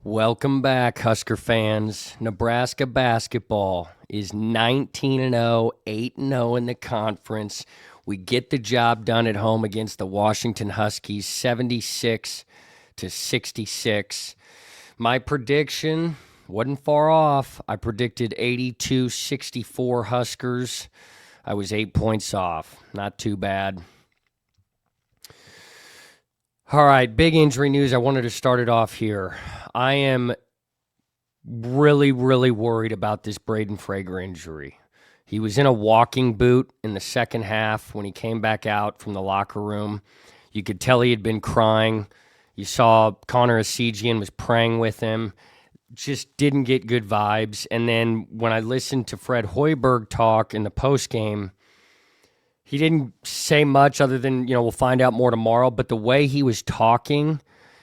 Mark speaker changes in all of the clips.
Speaker 1: Welcome back, Husker fans. Nebraska basketball is 19-0, 8-0 in the conference. We get the job done at home against the Washington Huskies, 76-66. My prediction wasn't far off. I predicted 82-64 Huskers. I was 8 points off. Not too bad. All right, big injury news. I wanted to start it off here. I am really worried about this Braden Frager injury. He was in a walking boot in the second half when he came back out from the locker room. You could tell he had been crying. You saw Connor Esigian was praying with him. Just didn't get good vibes. And then when I listened to Fred Hoiberg talk in the postgame, he didn't say much other than, we'll find out more tomorrow. But the way he was talking,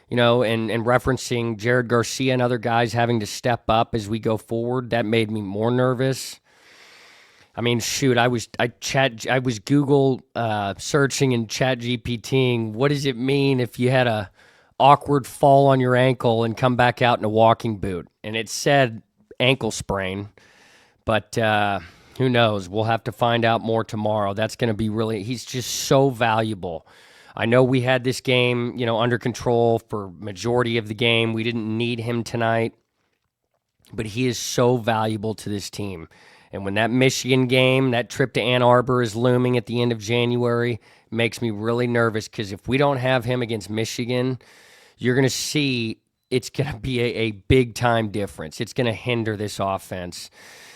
Speaker 1: and referencing Jared Garcia and other guys having to step up as we go forward, that made me more nervous. I mean, shoot, I was Google searching and Chat GPTing. What does it mean if you had a awkward fall on your ankle and come back out in a walking boot? And it said ankle sprain, but who knows? We'll have to find out more tomorrow. That's going to be he's just so valuable. I know we had this game, under control for majority of the game. We didn't need him tonight, but he is so valuable to this team. And when that Michigan game, that trip to Ann Arbor is looming at the end of January, it makes me really nervous because if we don't have him against Michigan, you're going to see it's going to be a big-time difference. It's going to hinder this offense.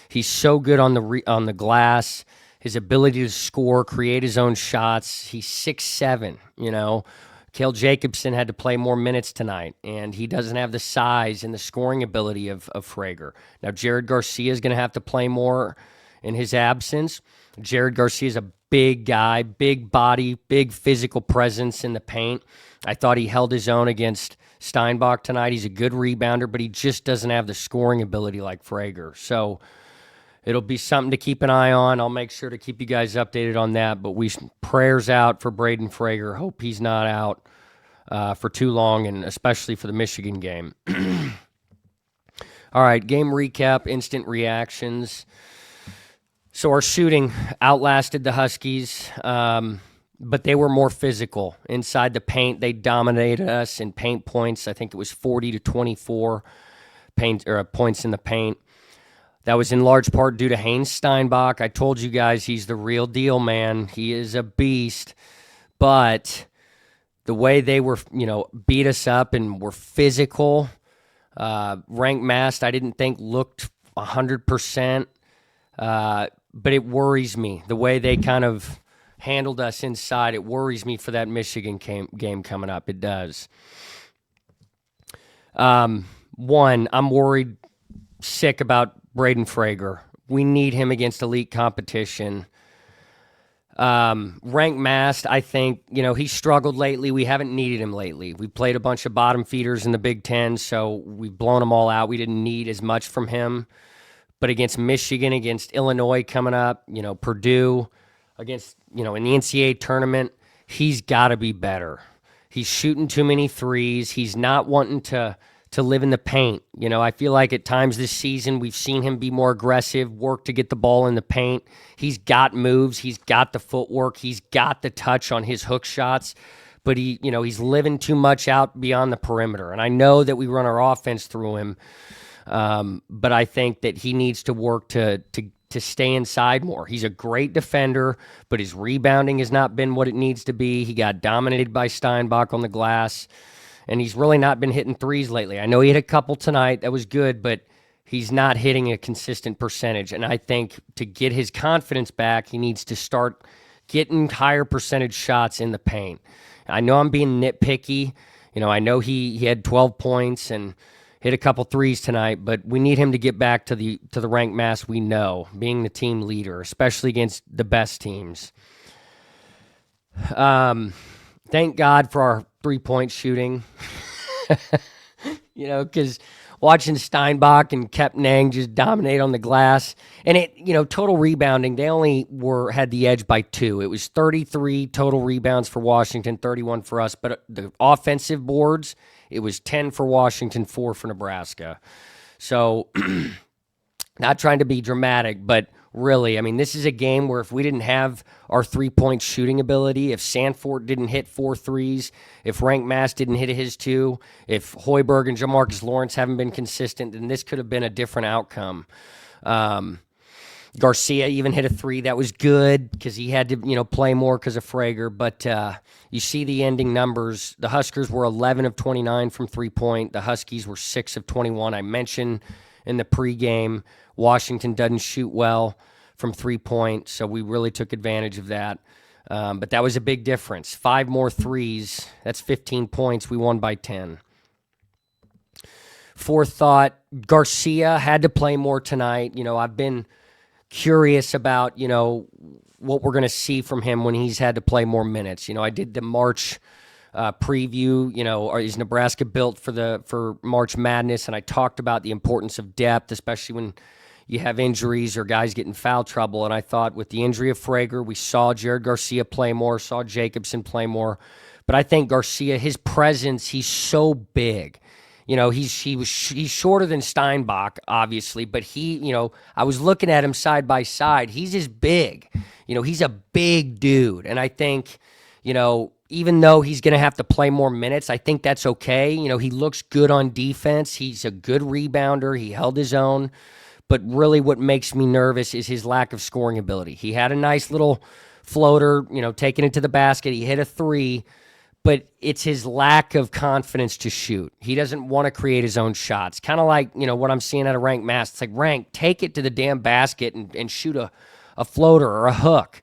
Speaker 1: He's so good on the glass. His ability to score, create his own shots. He's 6'7", Cale Jacobson had to play more minutes tonight, and he doesn't have the size and the scoring ability of Frager. Now, Jared Garcia is going to have to play more in his absence. Jared Garcia is a big guy, big body, big physical presence in the paint. I thought he held his own against Steinbach tonight. He's a good rebounder, but he just doesn't have the scoring ability like Frager. So it'll be something to keep an eye on. I'll make sure to keep you guys updated on that. But prayers out for Braden Frager. Hope he's not out for too long, and especially for the Michigan game. All right, game recap, instant reactions. So our shooting outlasted the Huskies, but they were more physical. Inside the paint, they dominated us in paint points. I think it was 40-24 points in the paint. That was in large part due to Haynes Steinbach. I told you guys he's the real deal, man. He is a beast. But the way they were, beat us up and were physical, Rank Mast, I didn't think looked 100%. But it worries me. The way they kind of handled us inside, it worries me for that Michigan game coming up. It does. One, I'm worried sick about Braden Frager. We need him against elite competition. Rank Mast, I think, he struggled lately. We haven't needed him lately. We played a bunch of bottom feeders in the Big Ten, so we've blown them all out. We didn't need as much from him. But against Michigan, against Illinois coming up, Purdue, against, in the NCAA tournament, he's got to be better. He's shooting too many threes. He's not wanting to live in the paint. I feel like at times this season we've seen him be more aggressive, work to get the ball in the paint. He's got moves. He's got the footwork. He's got the touch on his hook shots. But he's living too much out beyond the perimeter. And I know that we run our offense through him, but I think that he needs to work to stay inside more. He's a great defender, but his rebounding has not been what it needs to be. He got dominated by Steinbach on the glass. And he's really not been hitting threes lately. I know he hit a couple tonight. That was good, but he's not hitting a consistent percentage. And I think to get his confidence back, he needs to start getting higher percentage shots in the paint. I know I'm being nitpicky. I know he had 12 points and hit a couple threes tonight, but we need him to get back to the Rank Mast we know, being the team leader, especially against the best teams. Thank God for our three-point shooting, because watching Steinbach and Kepnang just dominate on the glass, and total rebounding, they only had the edge by 2. It was 33 total rebounds for Washington, 31 for us, but the offensive boards, It was 10 for Washington, 4 for Nebraska. So, not trying to be dramatic, but really, I mean, this is a game where if we didn't have our three-point shooting ability, if Sanford didn't hit 4 threes, if Rank Mass didn't hit his 2, if Hoiberg and Jamarcus Lawrence haven't been consistent, then this could have been a different outcome. Garcia even hit a 3. That was good because he had to, play more because of Frager. But you see the ending numbers. The Huskers were 11 of 29 from three-point. The Huskies were 6 of 21. I mentioned in the pregame, Washington doesn't shoot well from three-point, so we really took advantage of that. But that was a big difference. 5 more threes. That's 15 points. We won by 10. Fourth thought, Garcia had to play more tonight. I've been curious about, what we're going to see from him when he's had to play more minutes. I did the March preview, is Nebraska built for March Madness? And I talked about the importance of depth, especially when you have injuries or guys get in foul trouble. And I thought with the injury of Frager, we saw Jared Garcia play more, saw Jacobson play more. But I think Garcia, his presence, he's so big. He's shorter than Steinbach, obviously, but I was looking at him side by side. He's as big. He's a big dude. And I think, even though he's going to have to play more minutes, I think that's okay. He looks good on defense. He's a good rebounder. He held his own. But really what makes me nervous is his lack of scoring ability. He had a nice little floater, taking it to the basket. He hit a 3. But it's his lack of confidence to shoot. He doesn't want to create his own shots. Kind of like, what I'm seeing out of Rank Mass. It's like, Rank, take it to the damn basket and shoot a floater or a hook.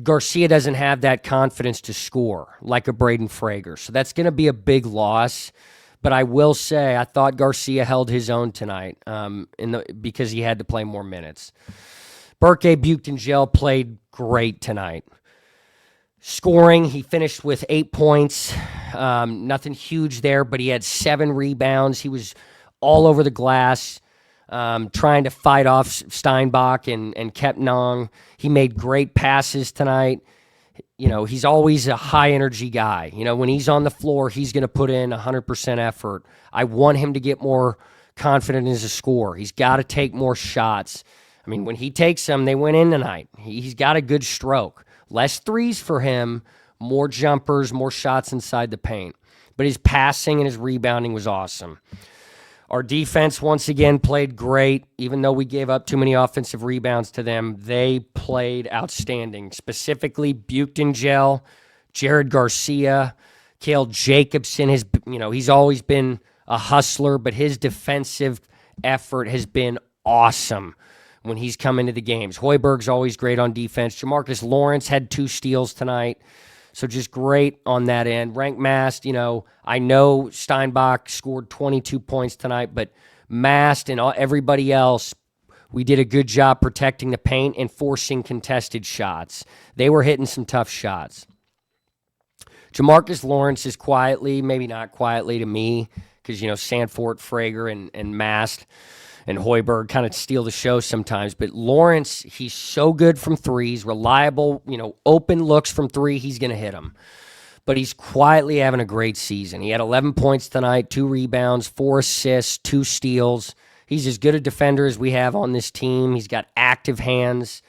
Speaker 1: Garcia doesn't have that confidence to score like a Braden Frager. So that's going to be a big loss. But I will say, I thought Garcia held his own tonight because he had to play more minutes. Burke Buchtengel played great tonight. Scoring, he finished with 8 points. Nothing huge there, but he had 7 rebounds. He was all over the glass, trying to fight off Steinbach and kept Nong. He made great passes tonight. He's always a high-energy guy. When he's on the floor, he's going to put in 100% effort. I want him to get more confident as a scorer. He's got to take more shots. I mean, when he takes them, they went in tonight. He's got a good stroke. Less threes for him, more jumpers, more shots inside the paint. But his passing and his rebounding was awesome. Our defense, once again, played great. Even though we gave up too many offensive rebounds to them, they played outstanding. Specifically, Buchtengel, Jared Garcia, Cale Jacobson. He's always been a hustler, but his defensive effort has been awesome when he's come into the games. Hoiberg's always great on defense. Jamarcus Lawrence had 2 steals tonight. So just great on that end. Rank Mast, I know Steinbach scored 22 points tonight, but Mast and everybody else, we did a good job protecting the paint and forcing contested shots. They were hitting some tough shots. Jamarcus Lawrence is quietly, maybe not quietly to me, because, Sanford, Frager, and Mast and Hoiberg kind of steal the show sometimes. But Lawrence, he's so good from threes, reliable, open looks from 3, he's going to hit them. But he's quietly having a great season. He had 11 points tonight, 2 rebounds, 4 assists, 2 steals. He's as good a defender as we have on this team. He's got active hands.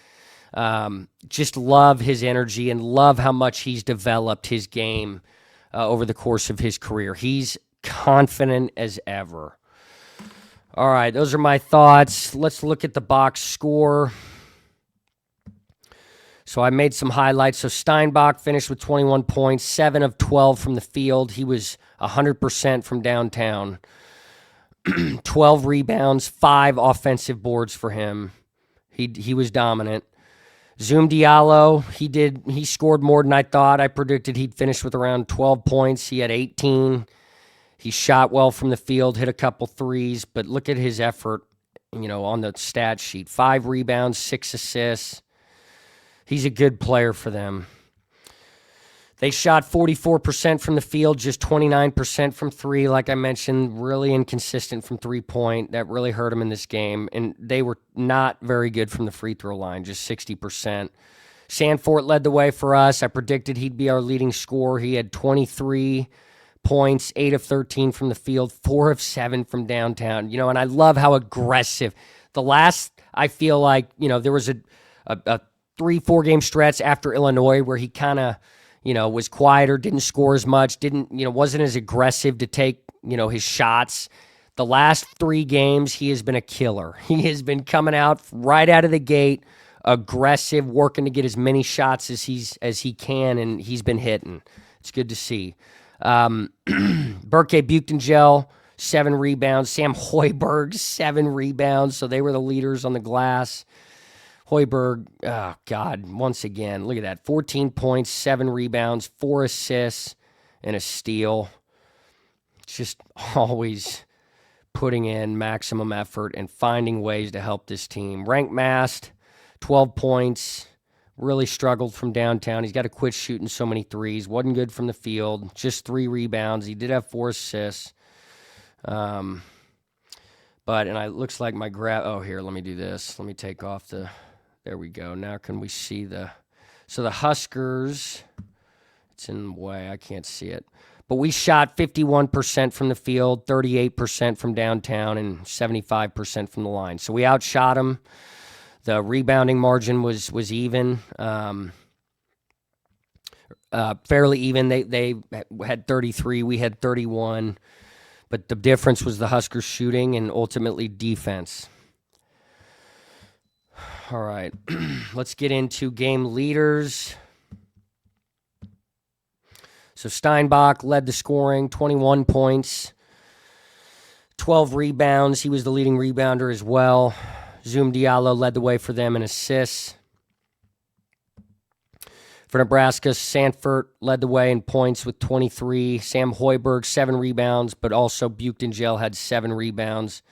Speaker 1: Just love his energy and love how much he's developed his game over the course of his career. He's confident as ever. All right, those are my thoughts. Let's look at the box score. So I made some highlights. So Steinbach finished with 21 points, 7 of 12 from the field. He was 100% from downtown. 12 rebounds, 5 offensive boards for him. He was dominant. Zoom Diallo, he scored more than I thought. I predicted he'd finish with around 12 points. He had 18. He shot well from the field, hit a couple threes, but look at his effort, on the stat sheet. 5 rebounds, 6 assists. He's a good player for them. They shot 44% from the field, just 29% from 3. Like I mentioned, really inconsistent from 3-point. That really hurt them in this game. And they were not very good from the free throw line, just 60%. Sanford led the way for us. I predicted he'd be our leading scorer. He had 23 points, 8 of 13 from the field, 4 of 7 from downtown. And I love how aggressive. The last, I feel like, there was a 3-4 game stretch after Illinois where he kind of, was quieter, didn't score as much, wasn't as aggressive to take, his shots. The last 3 games, he has been a killer. He has been coming out right out of the gate, aggressive, working to get as many shots as he can, and he's been hitting. It's good to see. Berke Buchtengel, 7 rebounds. Sam Hoiberg, 7 rebounds. So they were the leaders on the glass. Hoiberg, oh, God, once again, look at that. 14 points, 7 rebounds, 4 assists, and a steal. Just always putting in maximum effort and finding ways to help this team. Rank Mast, 12 points, really struggled from downtown. He's got to quit shooting so many threes. Wasn't good from the field, just 3 rebounds. He did have 4 assists. It looks like my here, let me do this. Let me take off there we go. Now can we see the Huskers, it's in the way, I can't see it. But we shot 51% from the field, 38% from downtown, and 75% from the line. So we outshot them. The rebounding margin was even, fairly even. They had 33, we had 31. But the difference was the Huskers shooting and ultimately defense. All right, let's get into game leaders. So Steinbach led the scoring, 21 points, 12 rebounds. He was the leading rebounder as well. Zoom Diallo led the way for them in assists. For Nebraska, Sanford led the way in points with 23. Sam Hoiberg, 7 rebounds, but also Buchtengel had 7 rebounds.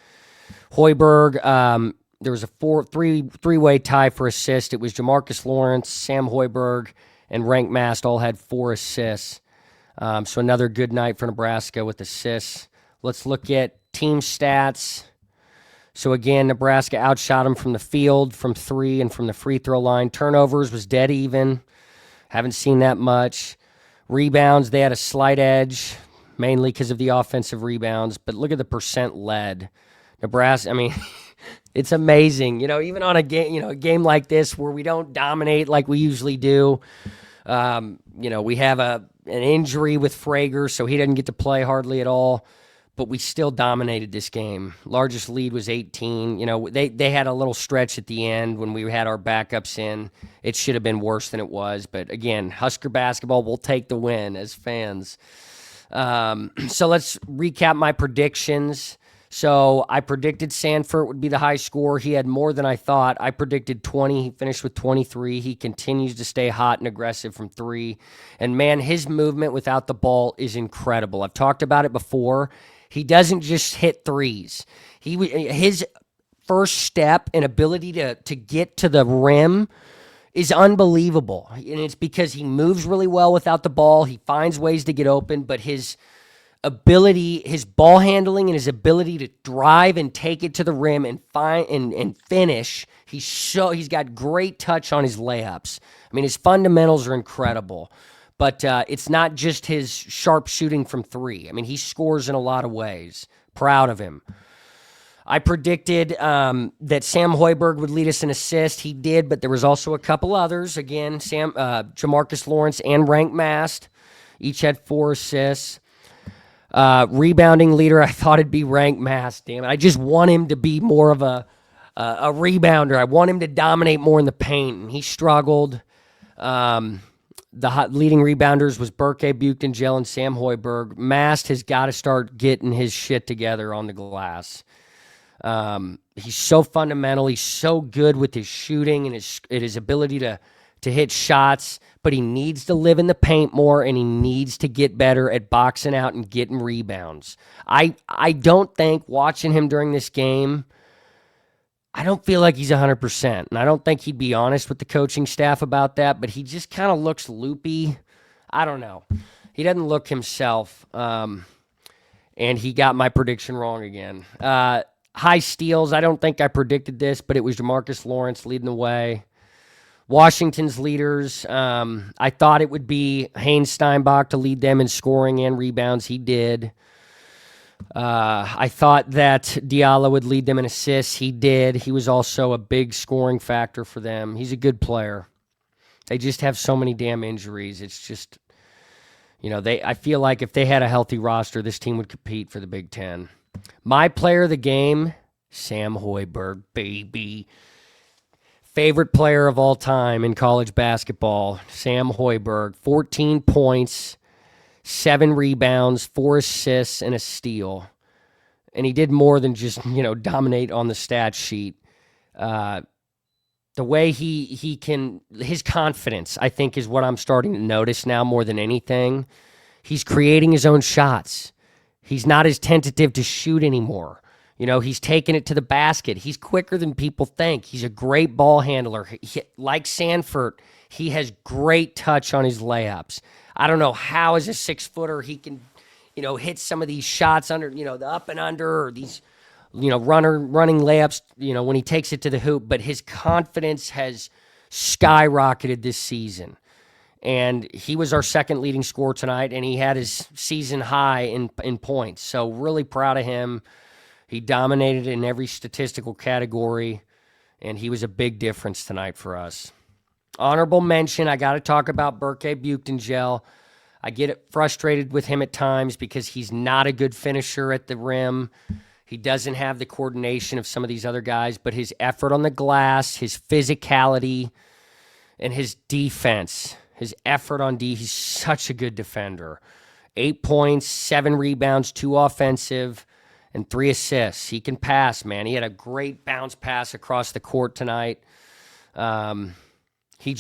Speaker 1: Hoiberg, there was a three-way tie for assist. It was Jamarcus Lawrence, Sam Hoiberg, and Rank Mast all had 4 assists. So another good night for Nebraska with assists. Let's look at team stats. So again, Nebraska outshot them from the field, from 3, and from the free throw line. Turnovers was dead even. Haven't seen that much. Rebounds, they had a slight edge, mainly because of the offensive rebounds. But look at the percent led. Nebraska, it's amazing. Even on a game like this where we don't dominate like we usually do. We have an injury with Frager, so he didn't get to play hardly at all. But we still dominated this game. Largest lead was 18. They had a little stretch at the end when we had our backups in. It should have been worse than it was. But again, Husker basketball will take the win as fans. So let's recap my predictions. So I predicted Sanford would be the high scorer. He had more than I thought. I predicted 20. He finished with 23. He continues to stay hot and aggressive from 3. And, man, his movement without the ball is incredible. I've talked about it before. He doesn't just hit threes. His first step and ability to get to the rim is unbelievable. And it's because he moves really well without the ball. He finds ways to get open, but his ability, his ball handling and his ability to drive and take it to the rim and finish, he's got great touch on his layups. His fundamentals are incredible. But it's not just his sharp shooting from 3. He scores in a lot of ways. Proud of him. I predicted that Sam Hoiberg would lead us in assists. He did, but there was also a couple others. Again, Jamarcus Lawrence and Rank Mast each had 4 assists. Rebounding leader, I thought it'd be Rank Mast. Damn it. I just want him to be more of a rebounder. I want him to dominate more in the paint, and he struggled. The leading rebounders was Berke Buchtengel and Sam Hoiberg. Mast has got to start getting his shit together on the glass. He's so fundamental. He's so good with his shooting and his ability to hit shots, but he needs to live in the paint more, and he needs to get better at boxing out and getting rebounds. I don't think, watching him during this game, I don't feel like he's 100%, and I don't think he'd be honest with the coaching staff about that, but he just kind of looks loopy. I don't know. He doesn't look himself, and he got my prediction wrong again. High steals, I don't think I predicted this, but it was Jamarcus Lawrence leading the way. Washington's leaders, I thought it would be Haynes Steinbach to lead them in scoring and rebounds. He did. I thought that Diallo would lead them in assists. He did. He was also a big scoring factor for them. He's a good player. They just have so many damn injuries. It's just, I feel like if they had a healthy roster, this team would compete for the Big Ten. My player of the game, Sam Hoiberg, baby. Favorite player of all time in college basketball, Sam Hoiberg. 14 points, 7 rebounds, 4 assists, and a steal. And he did more than just, dominate on the stat sheet. The way he can, his confidence, I think, is what I'm starting to notice now more than anything. He's creating his own shots. He's not as tentative to shoot anymore. He's taking it to the basket. He's quicker than people think. He's a great ball handler. Like Sanford, he has great touch on his layups. I don't know how, as a 6-footer, he can, hit some of these shots under, the up and under, or these, running layups, when he takes it to the hoop. But his confidence has skyrocketed this season. And he was our second leading scorer tonight, and he had his season high in points. So really proud of him. He dominated in every statistical category, and he was a big difference tonight for us. Honorable mention, I got to talk about Berke Buchtengel. I get frustrated with him at times because he's not a good finisher at the rim. He doesn't have the coordination of some of these other guys, but his effort on the glass, his physicality, and his defense, his effort on D, he's such a good defender. 8 points, 7 rebounds, 2 offensive, and 3 assists. He can pass, man. He had a great bounce pass across the court tonight. He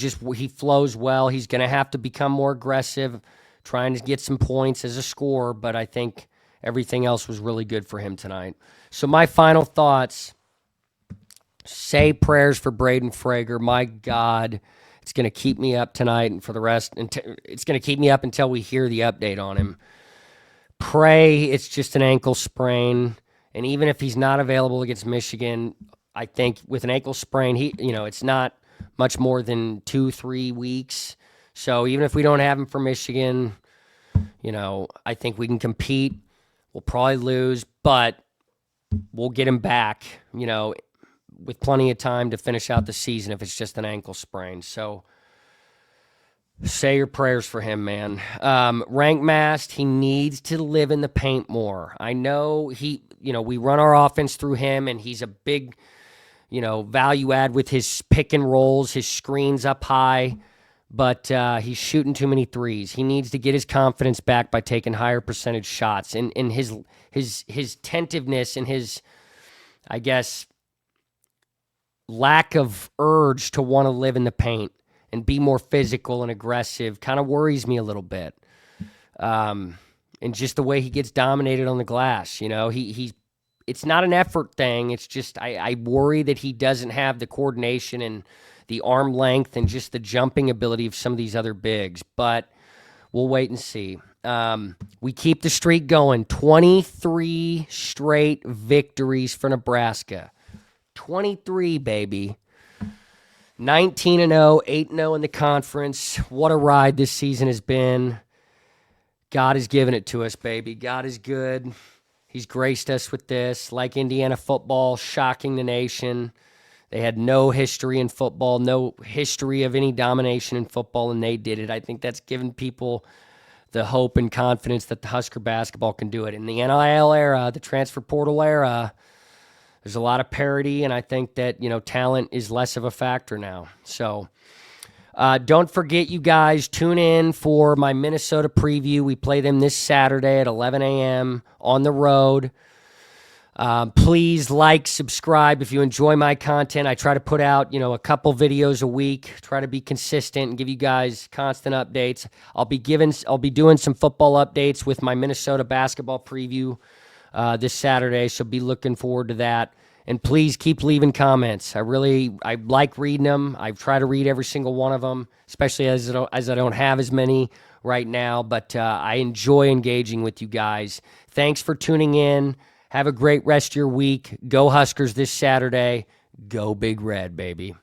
Speaker 1: flows well. He's going to have to become more aggressive, trying to get some points as a scorer, but I think everything else was really good for him tonight. So my final thoughts, say prayers for Braden Frager. My God, it's going to keep me up tonight and for the rest. It's going to keep me up until we hear the update on him. Pray it's just an ankle sprain, and even if he's not available against Michigan, I think with an ankle sprain, it's not much more than 2-3 weeks. So even if we don't have him for Michigan, I think we can compete. We'll probably lose, but we'll get him back, with plenty of time to finish out the season if it's just an ankle sprain. So say your prayers for him, man. Rank Mast, he needs to live in the paint more. I know we run our offense through him, and he's a big, value add with his pick and rolls, his screens up high, but he's shooting too many threes. He needs to get his confidence back by taking higher percentage shots. And his tentativeness and his, I guess, lack of urge to want to live in the paint and be more physical and aggressive kind of worries me a little bit. And just the way he gets dominated on the glass, it's not an effort thing. It's just I worry that he doesn't have the coordination and the arm length and just the jumping ability of some of these other bigs. But we'll wait and see. We keep the streak going. 23 straight victories for Nebraska. 23, baby. 19-0, 8-0 in the conference. What a ride this season has been. God has given it to us, baby. God is good. He's graced us with this. Like Indiana football, shocking the nation. They had no history in football, no history of any domination in football, and they did it. I think that's given people the hope and confidence that the Husker basketball can do it. In the NIL era, the transfer portal era, there's a lot of parity, and I think that, talent is less of a factor now. So don't forget, you guys, tune in for my Minnesota preview. We play them this Saturday at 11 a.m. on the road. Please like, subscribe if you enjoy my content. I try to put out, a couple videos a week, try to be consistent and give you guys constant updates. I'll be doing some football updates with my Minnesota basketball preview this Saturday, so be looking forward to that. And please keep leaving comments. I like reading them. I try to read every single one of them, especially as I don't have as many right now. But I enjoy engaging with you guys. Thanks for tuning in. Have a great rest of your week. Go Huskers this Saturday. Go Big Red, baby.